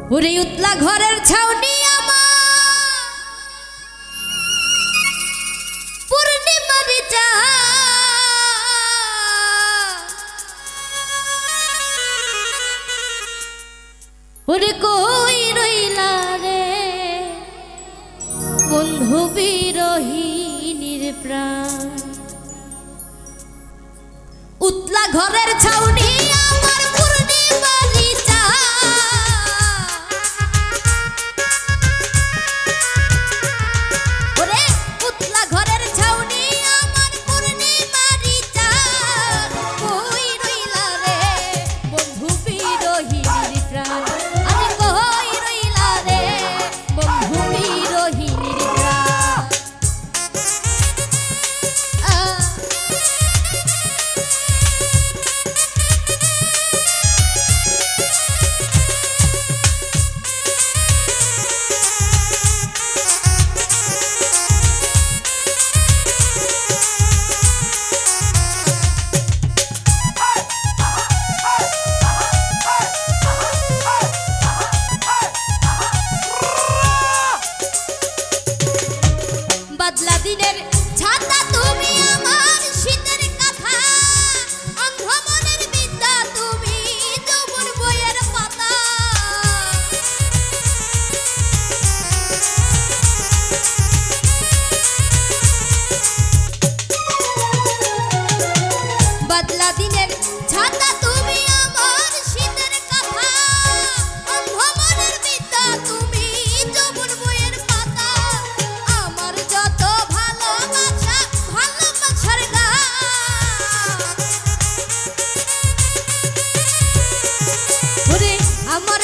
ওরে উতলা ঘরের ছাউনি আমার পূর্ণিমার চাঁদ ওরে কই রইলা রে বন্ধু বিরহিনীর প্রাণ উতলা ঘরের ছাউনি আমার পূর্ণিমার বাদলা দিনের ছাতা তুমি আমার শীতের কথা অন্ধ মনের বিদ্যা তুমি যৌবন বইয়ের পাতা বাদলা দিনের ছাতা তুমি আমার শীতের কথা অন্ধ মনের বিদ্যা তুমি যৌবন বইয়ের পাতা আমার যত ভালোবাসা ভালোবাসার গান ওরে আমার